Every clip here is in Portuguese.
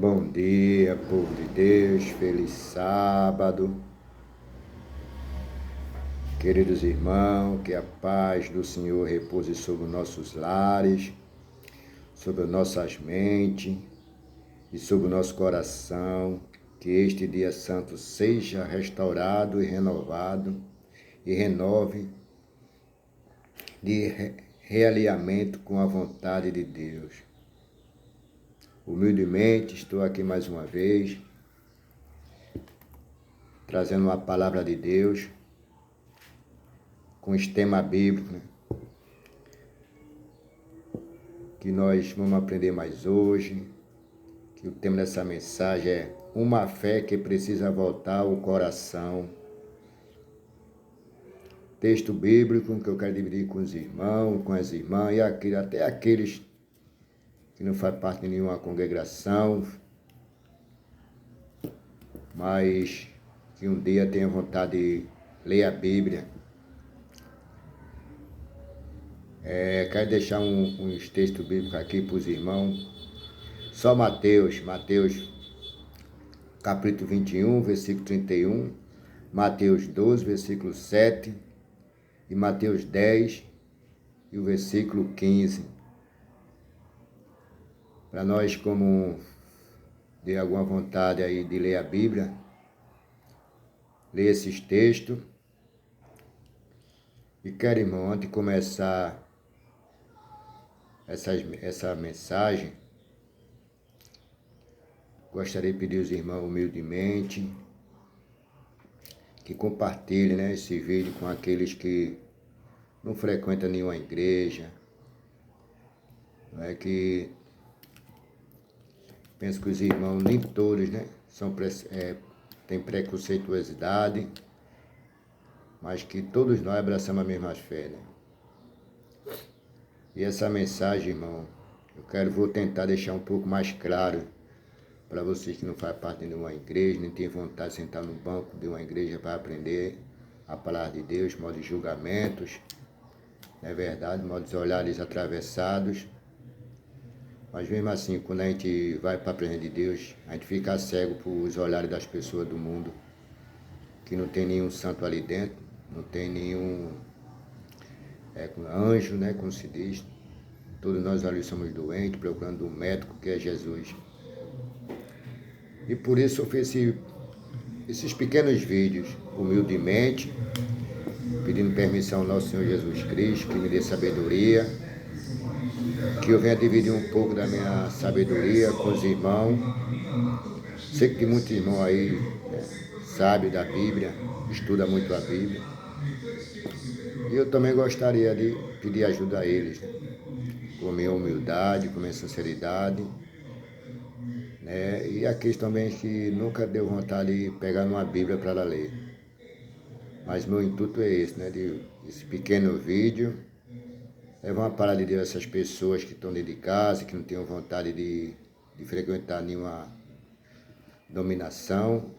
Bom dia, povo de Deus, feliz sábado. Queridos irmãos, que a paz do Senhor repouse sobre os nossos lares, sobre as nossas mentes e sobre o nosso coração. Que este dia santo seja restaurado e renovado e renove de realinhamento com a vontade de Deus. Humildemente estou aqui mais uma vez, trazendo uma palavra de Deus com esquema bíblico, né? Que nós vamos aprender mais hoje, que o tema dessa mensagem é uma fé que precisa voltar ao coração. Texto bíblico que eu quero dividir com os irmãos, com as irmãs e até aqueles que não fazem parte de nenhuma congregação, mas que um dia tenham vontade de ler a Bíblia. Quero deixar uns textos bíblicos aqui para os irmãos. Só Mateus capítulo 21, versículo 31, Mateus 12, versículo 7 e Mateus 10 e o versículo 15. Para nós, como de alguma vontade aí de ler a Bíblia, ler esses textos. E quero, irmão, antes de começar essa mensagem, gostaria de pedir aos irmãos humildemente que compartilhem, né, esse vídeo com aqueles que não frequentam nenhuma igreja, que penso que os irmãos, nem todos, né, têm preconceituosidade, mas que todos nós abraçamos a mesma fé, né? E essa mensagem, irmão, vou tentar deixar um pouco mais claro para vocês que não fazem parte de uma igreja, nem têm vontade de sentar no banco de uma igreja para aprender a palavra de Deus, modo de julgamentos, não é verdade, modo de olhares atravessados. Mas mesmo assim, quando a gente vai para a presença de Deus, a gente fica cego para os olhares das pessoas do mundo, que não tem nenhum santo ali dentro, não tem nenhum anjo, né, como se diz. Todos nós ali somos doentes, procurando um médico que é Jesus. E por isso eu fiz esses pequenos vídeos, humildemente, pedindo permissão ao nosso Senhor Jesus Cristo, que me dê sabedoria, que eu venha dividir um pouco da minha sabedoria com os irmãos. Sei que tem muitos irmãos aí, né, sabe da Bíblia, estuda muito a Bíblia. E eu também gostaria de pedir ajuda a eles, né, com a minha humildade, com a minha sinceridade. E aqueles também que nunca deu vontade de pegar numa Bíblia para ler. Mas meu intuito é esse, né? Esse pequeno vídeo. Levar uma palavra de Deus a essas pessoas que estão dentro de casa, que não têm vontade de frequentar nenhuma dominação.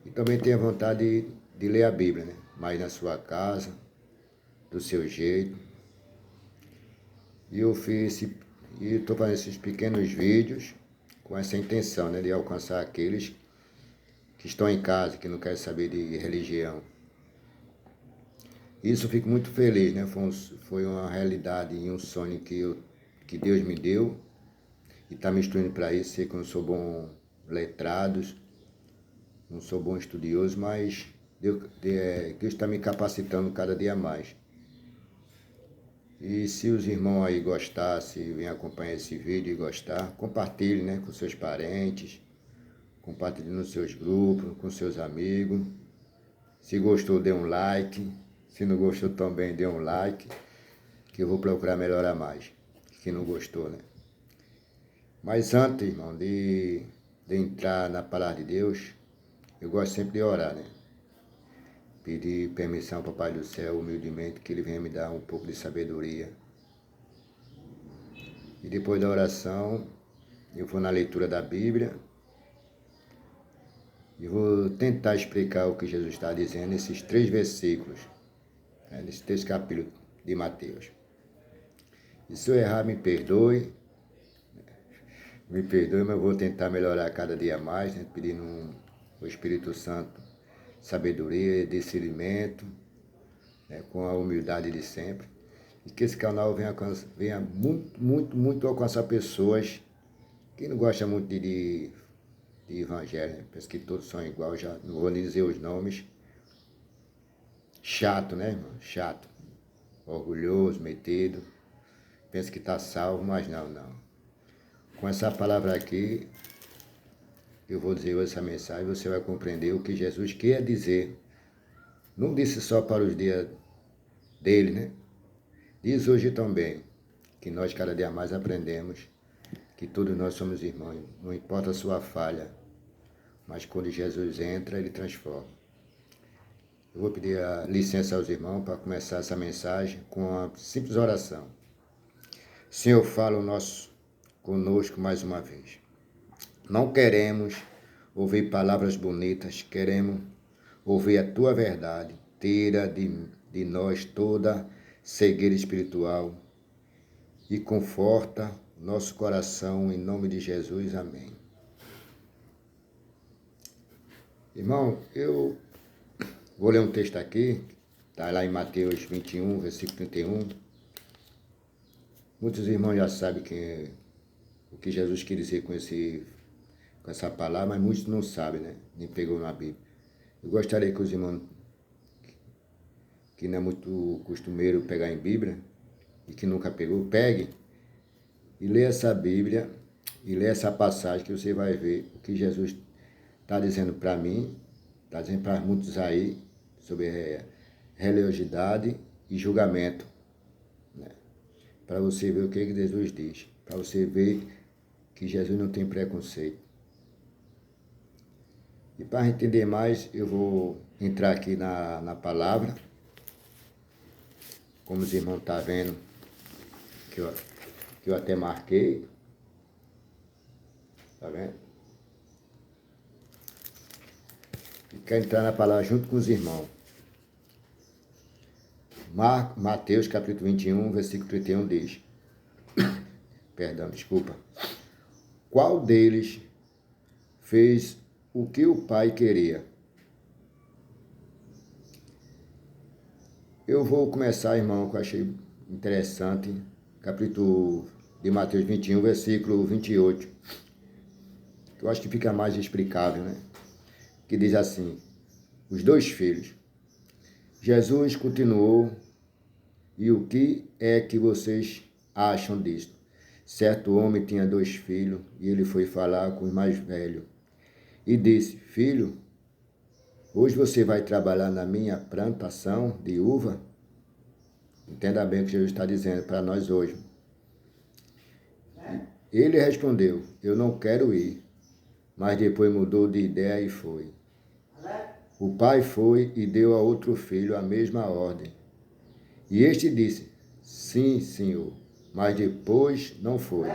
E também tenha vontade de ler a Bíblia, né? Mas na sua casa, do seu jeito. E eu estou fazendo esses pequenos vídeos com essa intenção, né, de alcançar aqueles que estão em casa, que não querem saber de religião. Isso eu fico muito feliz, né? Foi uma realidade e um sonho que Deus me deu e está me instruindo para isso. Sei que eu não sou bom letrado, não sou bom estudioso, mas Deus está me capacitando cada dia mais. E se os irmãos aí gostar, se vêm acompanhar esse vídeo e gostar, compartilhe, né, com seus parentes, compartilhe nos seus grupos, com seus amigos. Se gostou, dê um like. Se não gostou também, dê um like, que eu vou procurar melhorar mais. Se não gostou, né? Mas antes, irmão, de entrar na palavra de Deus, eu gosto sempre de orar, né? Pedir permissão para o Pai do Céu, humildemente, que Ele venha me dar um pouco de sabedoria. E depois da oração, eu vou na leitura da Bíblia e vou tentar explicar o que Jesus está dizendo nesses 3 versículos, nesse 3 capítulos de Mateus. E se eu errar, me perdoe. Me perdoe, mas eu vou tentar melhorar cada dia mais, né? Pedindo ao Espírito Santo sabedoria, discernimento, né? Com a humildade de sempre. E que esse canal venha muito alcançar pessoas que não gostam muito de evangelho, né? Pensa que todos são iguais, já não vou nem dizer os nomes. Chato, né, irmão? Chato. Orgulhoso, metido. Pensa que está salvo, mas não. Com essa palavra aqui, eu vou dizer hoje essa mensagem, você vai compreender o que Jesus quer dizer. Não disse só para os dias dele, né? Diz hoje também, que nós cada dia mais aprendemos que todos nós somos irmãos, não importa a sua falha, mas quando Jesus entra, ele transforma. Eu vou pedir a licença aos irmãos para começar essa mensagem com uma simples oração. Senhor, fala conosco mais uma vez. Não queremos ouvir palavras bonitas, queremos ouvir a tua verdade. Tira de nós toda cegueira espiritual e conforta nosso coração em nome de Jesus. Amém. Irmão, eu vou ler um texto aqui, está lá em Mateus 21, versículo 31. Muitos irmãos já sabem o que Jesus quer dizer com essa palavra, mas muitos não sabem, né? Nem pegou na Bíblia. Eu gostaria que os irmãos, que não é muito costumeiro pegar em Bíblia, e que nunca pegou, pegue e lê essa Bíblia, e lê essa passagem que você vai ver o que Jesus está dizendo para mim, está dizendo para muitos aí, sobre religiosidade e julgamento, né? Para você ver o que Jesus diz, para você ver que Jesus não tem preconceito. E para entender mais, eu vou entrar aqui na palavra, como os irmãos estão vendo, que eu até marquei, tá vendo? E quero entrar na palavra junto com os irmãos. Mateus capítulo 21, versículo 31 diz, perdão, desculpa. Qual deles fez o que o Pai queria? Eu vou começar, irmão, que eu achei interessante, capítulo de Mateus 21, versículo 28, que eu acho que fica mais explicável, né? Que diz assim, os dois filhos. Jesus continuou, e o que é que vocês acham disto? Certo homem tinha 2 filhos, e ele foi falar com o mais velho, e disse, filho, hoje você vai trabalhar na minha plantação de uva? Entenda bem o que Jesus está dizendo para nós hoje. Ele respondeu, eu não quero ir, mas depois mudou de ideia e foi. O pai foi e deu a outro filho a mesma ordem. E este disse, sim, senhor, mas depois não foi.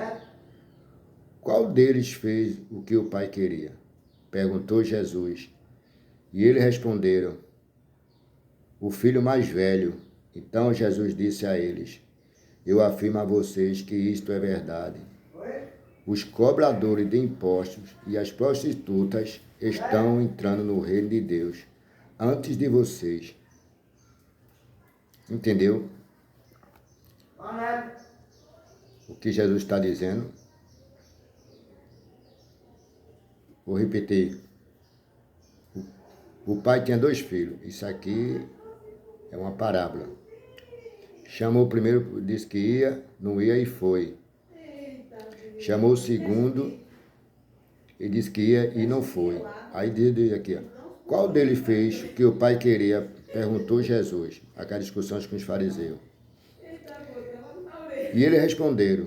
Qual deles fez o que o pai queria? Perguntou Jesus. E eles responderam, o filho mais velho. Então Jesus disse a eles, eu afirmo a vocês que isto é verdade. Os cobradores de impostos e as prostitutas estão entrando no reino de Deus antes de vocês. Entendeu? O que Jesus está dizendo? Vou repetir. O pai tinha 2 filhos. Isso aqui é uma parábola. Chamou o primeiro, disse que ia, não ia e foi. Chamou o segundo e disse que ia e não foi. Aí diz aqui, ó. Qual deles fez o que o pai queria? Perguntou Jesus. Aquelas discussões com os fariseus. E eles responderam,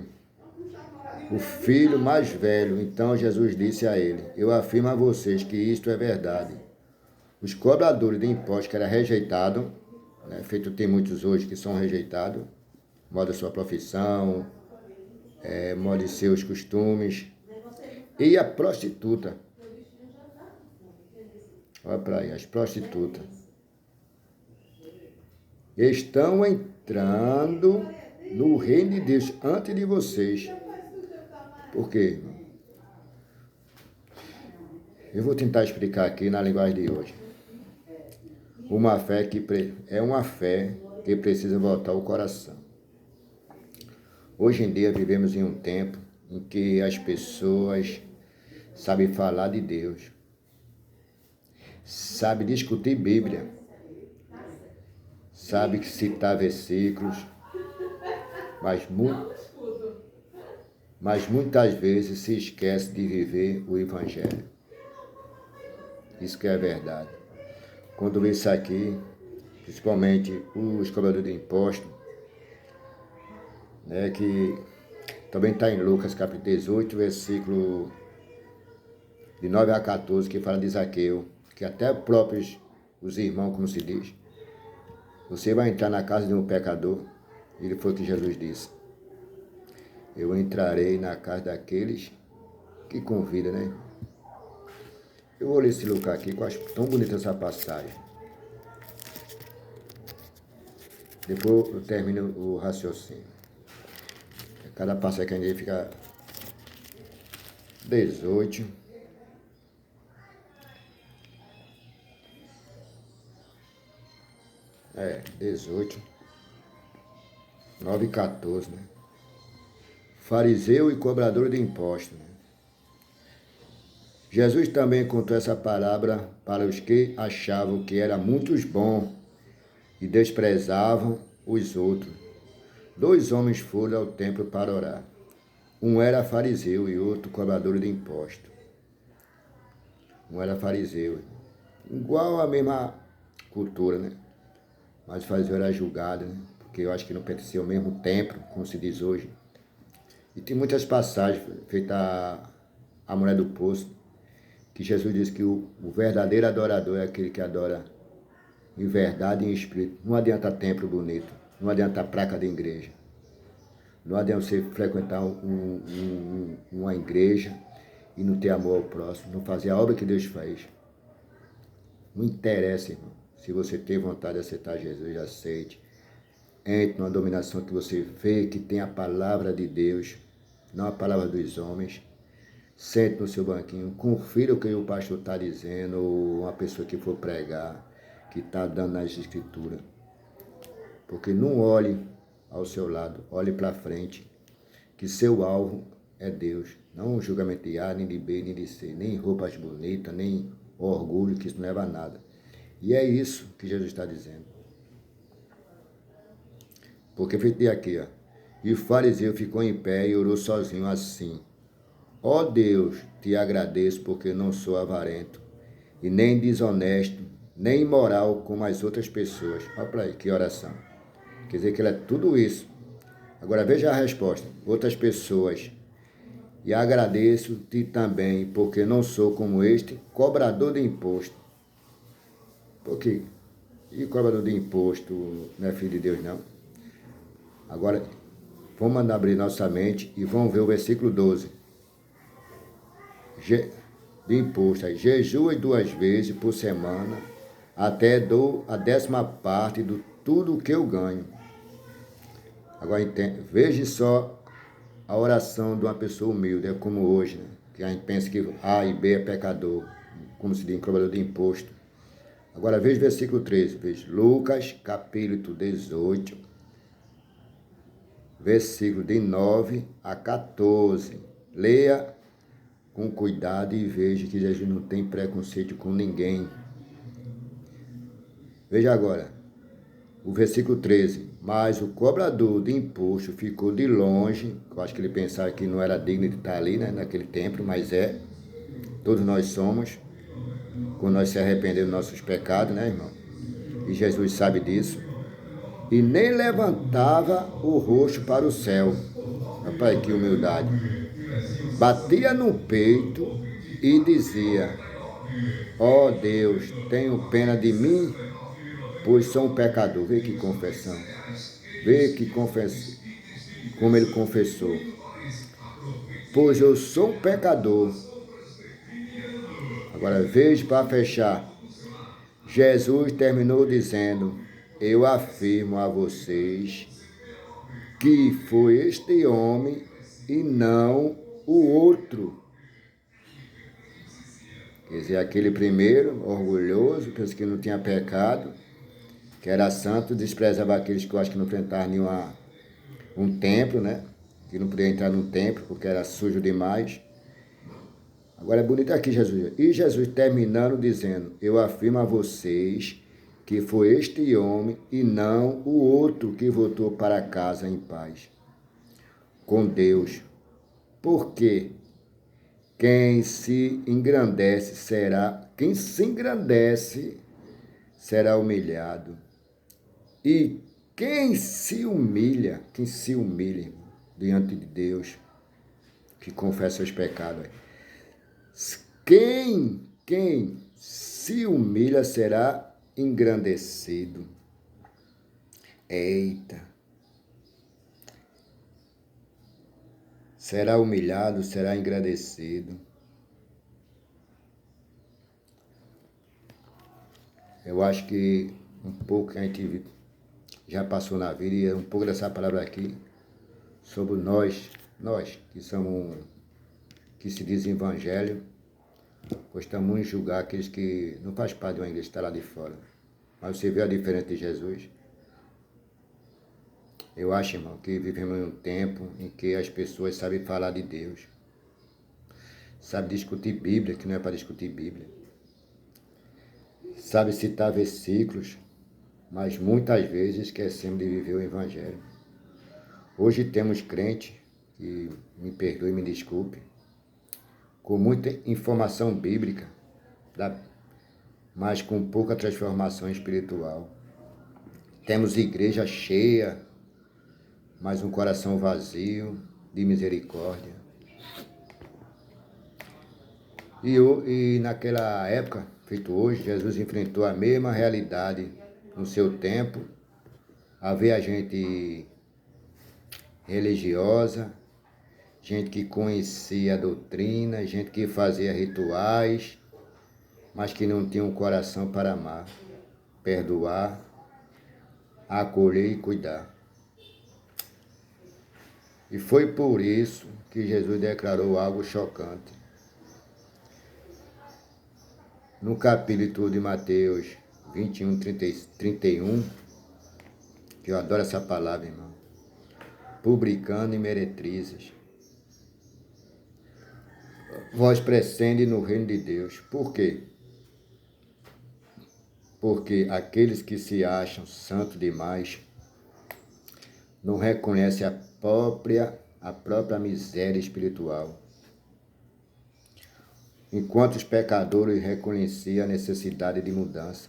o filho mais velho. Então Jesus disse a ele, eu afirmo a vocês que isto é verdade. Os cobradores de impostos que eram rejeitados, né, feito tem muitos hoje que são rejeitados, modo de sua profissão, modo de seus costumes, e a prostituta. Olha para aí, as prostitutas. Estão entrando no reino de Deus antes de vocês. Por quê? Eu vou tentar explicar aqui na linguagem de hoje. É uma fé que precisa voltar ao coração. Hoje em dia vivemos em um tempo em que as pessoas sabem falar de Deus, sabem discutir Bíblia, sabem citar versículos, mas muitas vezes se esquece de viver o Evangelho. Isso que é verdade. Quando vê isso aqui, principalmente os cobradores de impostos, né, que também está em Lucas capítulo 18, versículo de 9 a 14, que fala de Zaqueu, que até os irmãos, como se diz, você vai entrar na casa de um pecador, ele foi o que Jesus disse. Eu entrarei na casa daqueles que convidam, né? Eu vou ler esse lugar aqui, que eu acho tão bonita essa passagem. Depois eu termino o raciocínio. Cada passagem que a gente fica 18. 18. 9 e 14, né? Fariseu e cobrador de impostos, né? Jesus também contou essa parábola para os que achavam que eram muitos bons e desprezavam os outros. 2 homens foram ao templo para orar. Um era fariseu e outro cobrador de impostos. Um era fariseu, igual a mesma cultura, né? Mas o fariseu era julgado, né? Porque eu acho que não pertencia ao mesmo templo, como se diz hoje. E tem muitas passagens feitas a mulher do poço, que Jesus diz que o verdadeiro adorador é aquele que adora em verdade e em espírito. Não adianta templo bonito, não adianta placa de igreja, não adianta você frequentar uma igreja e não ter amor ao próximo, não fazer a obra que Deus faz. Não interessa, irmão. Se você tem vontade de aceitar Jesus, aceite. Entre numa dominação que você vê que tem a palavra de Deus, não a palavra dos homens. Sente no seu banquinho, confira o que o pastor está dizendo, ou uma pessoa que for pregar, que está dando nas escrituras. Porque não olhe ao seu lado, olhe para frente, que seu alvo é Deus. Não um julgamento de A, nem de B, nem de C, nem roupas bonitas, nem orgulho, que isso não leva a nada. E é isso que Jesus está dizendo. Porque feito aqui, ó. E o fariseu ficou em pé e orou sozinho assim: ó Deus, te agradeço porque não sou avarento, e nem desonesto, nem imoral como as outras pessoas. Olha para aí, que oração. Quer dizer que ele é tudo isso. Agora veja a resposta. Outras pessoas. E agradeço-te também, porque não sou como este, cobrador de imposto. Por quê? E cobrador de imposto não é filho de Deus, não? Agora, vamos abrir nossa mente e vamos ver o versículo 12. De imposto, jejue 2 vezes por semana, até dou a 10ª parte de tudo o que eu ganho. Agora veja só a oração de uma pessoa humilde, é como hoje, né? Que a gente pensa que A e B é pecador, como se diz, cobrador de imposto. Agora veja o versículo 13, veja Lucas capítulo 18, versículo de 9 a 14. Leia com cuidado e veja que Jesus não tem preconceito com ninguém. Veja agora, o versículo 13. Mas o cobrador de imposto ficou de longe. Eu acho que ele pensava que não era digno de estar ali, né, naquele templo, mas é. Todos nós somos. Quando nós se arrependemos dos nossos pecados, né, irmão? E Jesus sabe disso. E nem levantava o rosto para o céu. Rapaz, que humildade. Batia no peito e dizia: ó Deus, tenho pena de mim, pois sou um pecador. Vê que confissão. Vê que confissão. Como ele confessou. Pois eu sou um pecador. Agora veja para fechar. Jesus terminou dizendo: eu afirmo a vocês que foi este homem e não o outro. Quer dizer, aquele primeiro, orgulhoso, pensa que não tinha pecado, que era santo, desprezava aqueles que eu acho que não enfrentavam um templo, né? Que não podia entrar no templo porque era sujo demais. Agora é bonito aqui Jesus. E Jesus terminando dizendo, eu afirmo a vocês que foi este homem e não o outro que voltou para casa em paz, com Deus. Porque quem se engrandece será humilhado. E quem se humilha diante de Deus, que confessa seus pecados, quem se humilha será engrandecido. Eita! Será humilhado, será engrandecido. Eu acho que um pouco que a gente já passou na vida, e um pouco dessa palavra aqui, sobre nós que se diz evangelho, gostamos de julgar aqueles que não faz parte de uma igreja, está lá de fora. Mas você vê a diferença de Jesus? Eu acho, irmão, que vivemos em um tempo em que as pessoas sabem falar de Deus, sabem discutir Bíblia, que não é para discutir Bíblia, sabem citar versículos, mas muitas vezes esquecemos de viver o Evangelho. Hoje temos crente, que me perdoe e me desculpe, com muita informação bíblica, mas com pouca transformação espiritual. Temos igreja cheia, mas um coração vazio de misericórdia. E naquela época, feito hoje, Jesus enfrentou a mesma realidade no seu tempo. Havia gente religiosa, gente que conhecia a doutrina, gente que fazia rituais, mas que não tinha um coração para amar, perdoar, acolher e cuidar. E foi por isso que Jesus declarou algo chocante. No capítulo de Mateus 21, 31, que eu adoro essa palavra, irmão, publicano e meretrizes, vós prescende no reino de Deus. Por quê? Porque aqueles que se acham santos demais não reconhecem a própria miséria espiritual. Enquanto os pecadores reconheciam a necessidade de mudança.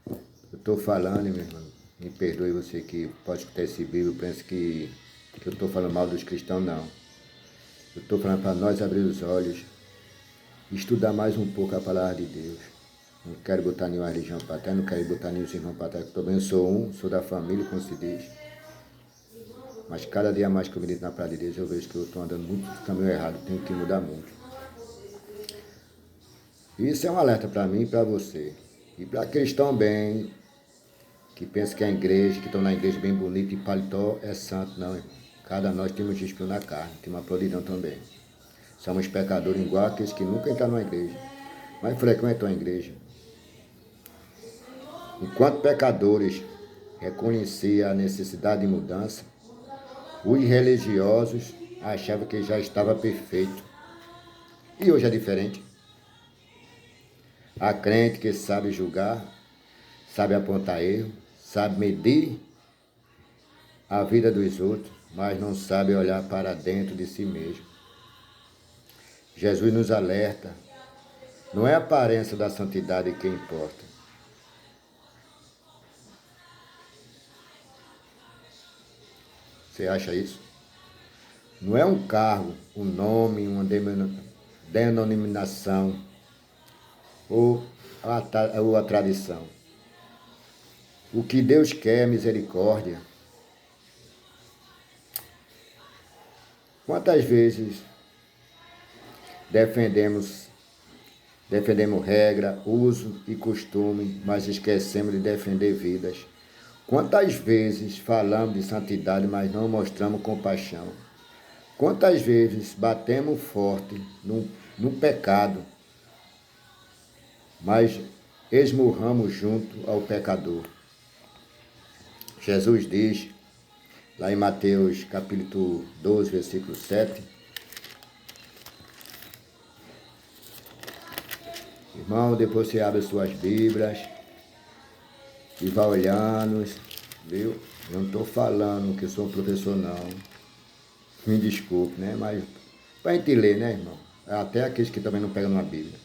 Eu estou falando, meu irmão, me perdoe você que pode escutar esse vídeo, pensa que eu estou falando mal dos cristãos, não. Eu estou falando para nós abrir os olhos, estudar mais um pouco a palavra de Deus. Não quero botar nenhuma religião para trás, não quero botar nenhum irmão para trás, porque eu também sou da família, como se diz. Mas cada dia mais que eu medito na palavra de Deus, eu vejo que eu estou andando muito no caminho errado, tenho que mudar muito. Isso é um alerta para mim e para você. E para aqueles também que pensam que a igreja, que estão na igreja bem bonita e paletó é santo. Não, irmão. Cada nós temos espinho na carne, tem uma podridão também. Somos pecadores igual aqueles que nunca entraram na igreja, mas frequentam a igreja. Enquanto pecadores reconheciam a necessidade de mudança, os religiosos achavam que já estava perfeito. E hoje é diferente. Há crente que sabe julgar, sabe apontar erro, sabe medir a vida dos outros, mas não sabe olhar para dentro de si mesmo. Jesus nos alerta, não é a aparência da santidade que importa. Você acha isso? Não é um cargo, um nome, uma denominação ou a tradição. O que Deus quer é misericórdia. Quantas vezes defendemos regra, uso e costume, mas esquecemos de defender vidas? Quantas vezes falamos de santidade, mas não mostramos compaixão? Quantas vezes batemos forte no pecado, mas esmurramos junto ao pecador. Jesus diz, lá em Mateus capítulo 12, versículo 7, irmão, depois você abre suas Bíblias e vai olhando, viu? Eu não estou falando que eu sou um professor, não. Me desculpe, né? Mas para a gente ler, né, irmão? Até aqueles que também não pegam numa Bíblia.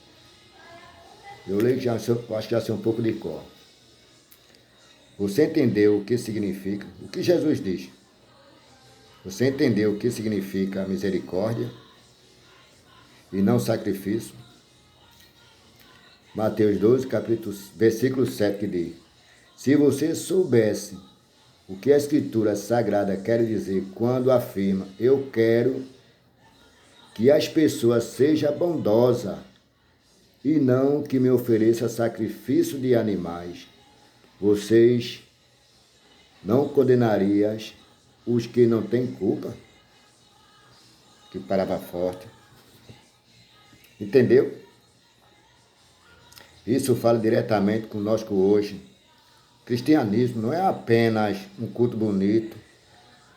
Eu leio já, eu acho que já sei um pouco de cor. Você entendeu o que significa, o que Jesus diz? Você entendeu o que significa misericórdia e não sacrifício? Mateus 12, versículo 7 que diz: se você soubesse o que a Escritura Sagrada quer dizer quando afirma, eu quero que as pessoas sejam bondosas e não que me ofereça sacrifício de animais, vocês não condenariam os que não têm culpa? Que palavra forte. Entendeu? Isso fala diretamente conosco hoje. Cristianismo não é apenas um culto bonito,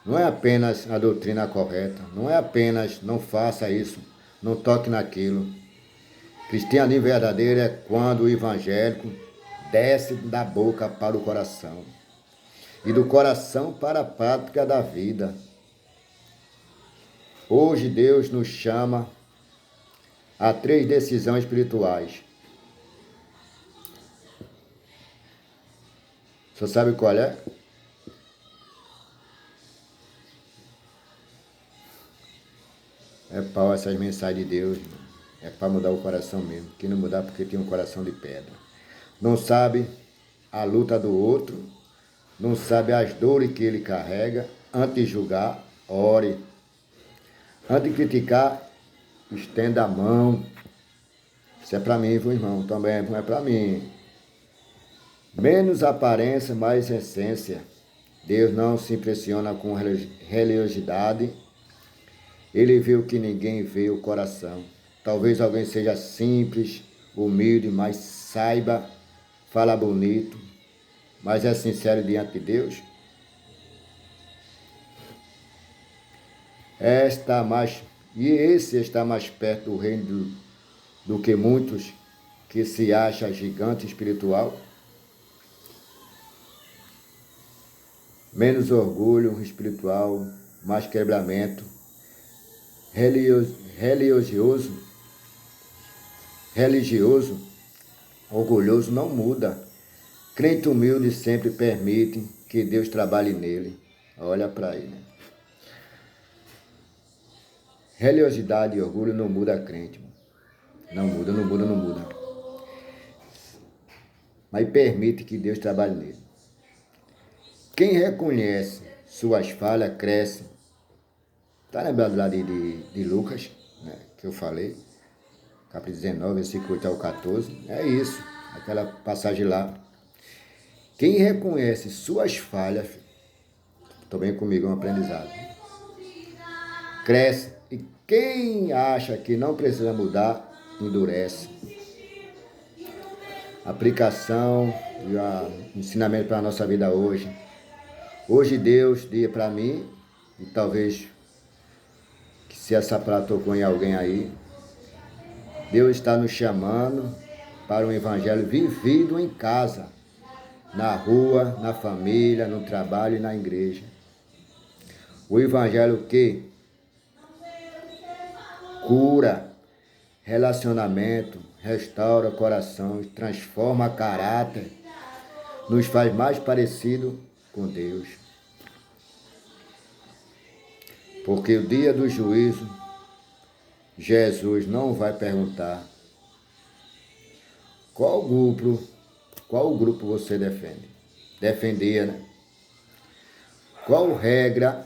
não é apenas a doutrina correta, não é apenas não faça isso, não toque naquilo. Cristianismo verdadeiro é quando o evangélico desce da boca para o coração e do coração para a prática da vida. Hoje Deus nos chama a 3 decisões espirituais. Você sabe qual é? É pau essas mensagens de Deus, irmão. É para mudar o coração mesmo. Que não mudar porque tem um coração de pedra. Não sabe a luta do outro, não sabe as dores que ele carrega. Antes de julgar, ore. Antes de criticar, estenda a mão. Isso é para mim, viu, irmão? Também é para mim. Menos aparência, mais essência. Deus não se impressiona com religiosidade. Ele vê o que ninguém vê, o coração. Talvez alguém seja simples, humilde, mas saiba, fala bonito, mas é sincero diante de Deus. Esse está mais perto do reino do que muitos que se acham gigante espiritual. Menos orgulho espiritual, mais quebramento. Religioso, orgulhoso não muda. Crente humilde sempre permite que Deus trabalhe nele. Olha para ele. Religiosidade e orgulho não muda crente. Não muda, não muda, não muda. Mas permite que Deus trabalhe nele. Quem reconhece suas falhas, cresce. Está lembrado lá de Lucas, né, que eu falei? Capítulo 19, versículo 8 ao 14. É isso, aquela passagem lá. Quem reconhece suas falhas, estou bem comigo, é um aprendizado. Cresce. E quem acha que não precisa mudar, endurece. Aplicação e ensinamento para a nossa vida hoje. Hoje Deus diz para mim, e talvez que se essa palavra tocou em alguém aí, Deus está nos chamando para um evangelho vivido em casa, na rua, na família, no trabalho e na igreja. O evangelho que cura relacionamento, restaura coração, transforma caráter, nos faz mais parecido com Deus. Porque o dia do juízo, Jesus não vai perguntar qual grupo você defende. Defendia, né? Qual regra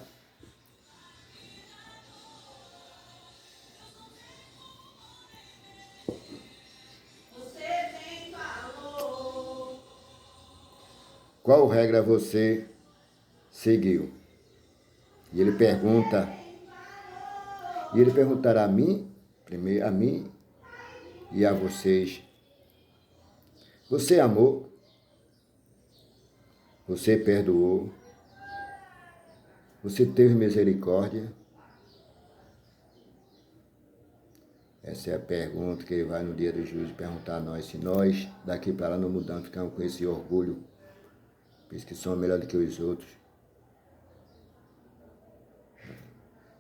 você seguiu? E ele perguntará a mim, primeiro a mim e a vocês, Você amou, você perdoou, você teve misericórdia? Essa é a pergunta que ele vai no dia do juízo perguntar a nós. Se nós, daqui para lá, não mudamos, ficamos com esse orgulho, penso que somos melhor do que os outros.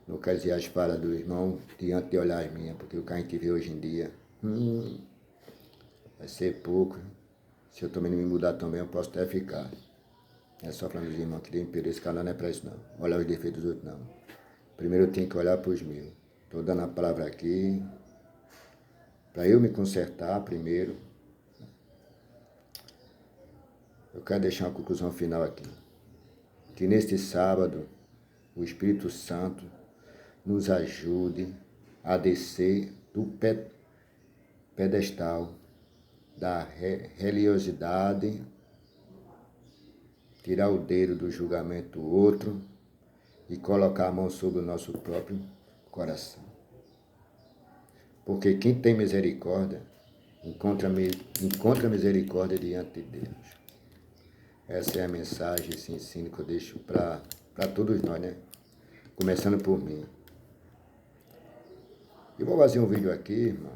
No caso, as falas do irmão, diante de olhar as minhas, porque o que a gente vê hoje em dia, vai ser pouco. Se eu também não me mudar também, eu posso até ficar. É só para meus irmãos que tem esse canal não é para isso não. Olhar os defeitos dos outros não. Primeiro eu tenho que olhar para os meus. Estou dando a palavra aqui, para eu me consertar primeiro. Eu quero deixar uma conclusão final aqui. Que neste sábado, o Espírito Santo nos ajude a descer do pedestal da religiosidade, tirar o dedo do julgamento do outro e colocar a mão sobre o nosso próprio coração. Porque quem tem misericórdia, encontra misericórdia diante de Deus. Essa é a mensagem, esse ensino que eu deixo para todos nós, né? Começando por mim. Eu vou fazer um vídeo aqui, irmão,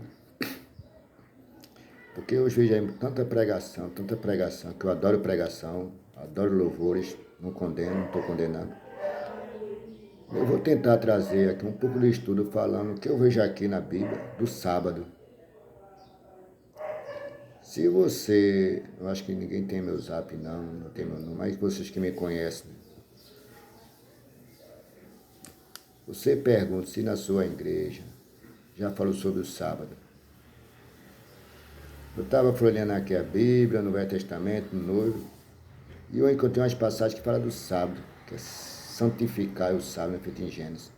porque hoje vejo aí tanta pregação, que eu adoro pregação, adoro louvores, não condeno, não estou condenando. Eu vou tentar trazer aqui um pouco de estudo falando o que eu vejo aqui na Bíblia do sábado. Se você, eu acho que ninguém tem meu zap não tem meu número, mas vocês que me conhecem, você pergunta se na sua igreja já falou sobre o sábado. Eu estava folheando aqui a Bíblia, no Velho Testamento, no Novo, e eu encontrei umas passagens que falam do sábado, que é santificar o sábado, feito em Gênesis.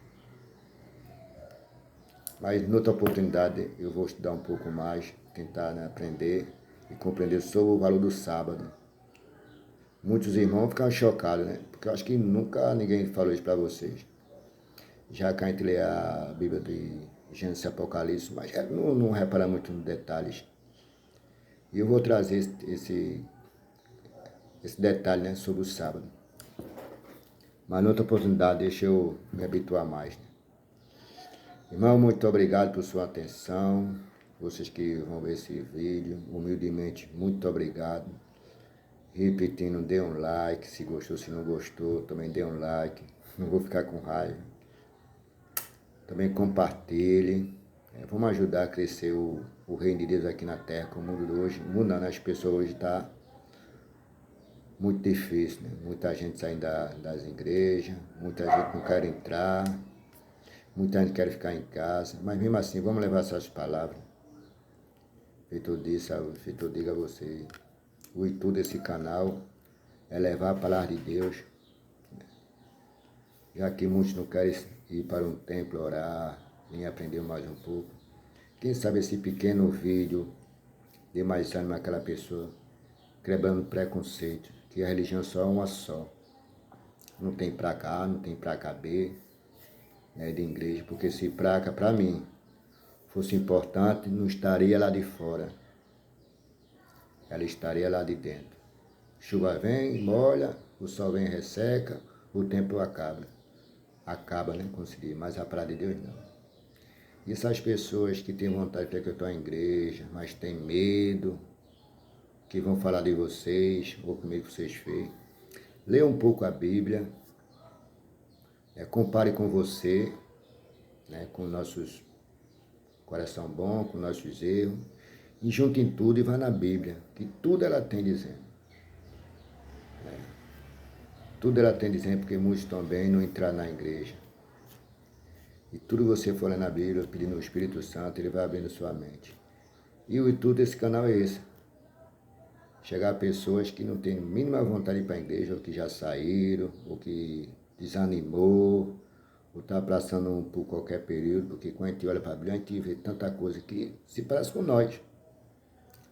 Mas, noutra oportunidade, eu vou estudar um pouco mais, tentar, né, aprender e compreender sobre o valor do sábado. Muitos irmãos ficam chocados, né? Porque eu acho que nunca ninguém falou isso para vocês. Já que a gente lê a Bíblia de Gênesis e Apocalipse, mas não repara muito nos detalhes. E eu vou trazer esse detalhe, né, sobre o sábado. Mas noutra oportunidade, deixa eu me habituar mais, né? Irmão, muito obrigado por sua atenção. Vocês que vão ver esse vídeo, humildemente, muito obrigado. Repetindo, dê um like, se gostou, se não gostou, também dê um like. Não vou ficar com raiva. Também compartilhe. Vamos ajudar a crescer o reino de Deus aqui na terra, com o mundo de hoje. O mundo, né? As pessoas hoje está muito difícil, né? Muita gente saindo das igrejas, muita gente não quer entrar, muita gente quer ficar em casa, mas mesmo assim, vamos levar essas palavras. Feito eu digo a você, o intuito desse canal é levar a palavra de Deus, já que muitos não querem ir para um templo orar, nem aprender mais um pouco. Quem sabe esse pequeno vídeo dê mais ânimo àquela pessoa, quebrando preconceito, que a religião só é uma só. Não tem pra cá, não tem pra caber, né, de igreja, porque se praca, para mim, fosse importante, não estaria lá de fora. Ela estaria lá de dentro. Chuva vem, molha, o sol vem, resseca, o tempo acaba. Acaba, né, como se diz, mas a palavra de Deus não. E essas pessoas que têm vontade de frequentar a igreja, mas têm medo, que vão falar de vocês, ou comigo que vocês fez, leia um pouco a Bíblia, compare com você, né, com nossos coração bom, com nossos erros, e junte em tudo e vá na Bíblia, que tudo ela tem dizendo. Tudo ela tem dizendo, porque muitos também não entraram na igreja. E tudo você for ler na Bíblia, pedindo o Espírito Santo, ele vai abrindo sua mente. E o intuito desse canal é esse. Chegar a pessoas que não têm mínima vontade de ir para a igreja, ou que já saíram, ou que desanimou, ou está passando por qualquer período, porque quando a gente olha para a Bíblia, a gente vê tanta coisa que se parece com nós.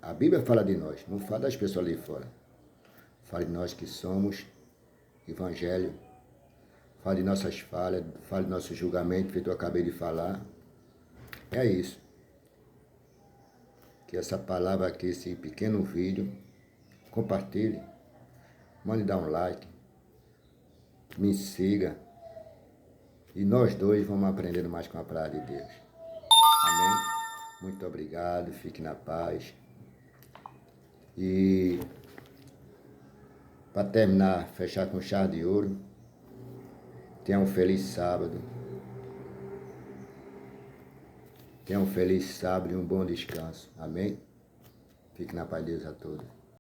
A Bíblia fala de nós, não fala das pessoas ali fora. Fala de nós que somos Evangelho, fala de nossas falhas, fala de nosso julgamento, feito eu acabei de falar. É isso. que essa palavra aqui, esse pequeno vídeo, compartilhe, mande dar um like, me siga e nós dois vamos aprendendo mais com a palavra de Deus. Amém? Muito obrigado, fique na paz. E para terminar, fechar com chave de ouro, tenha um feliz sábado. Tenha um feliz sábado e um bom descanso. Amém? Fique na paz de Deus a todos.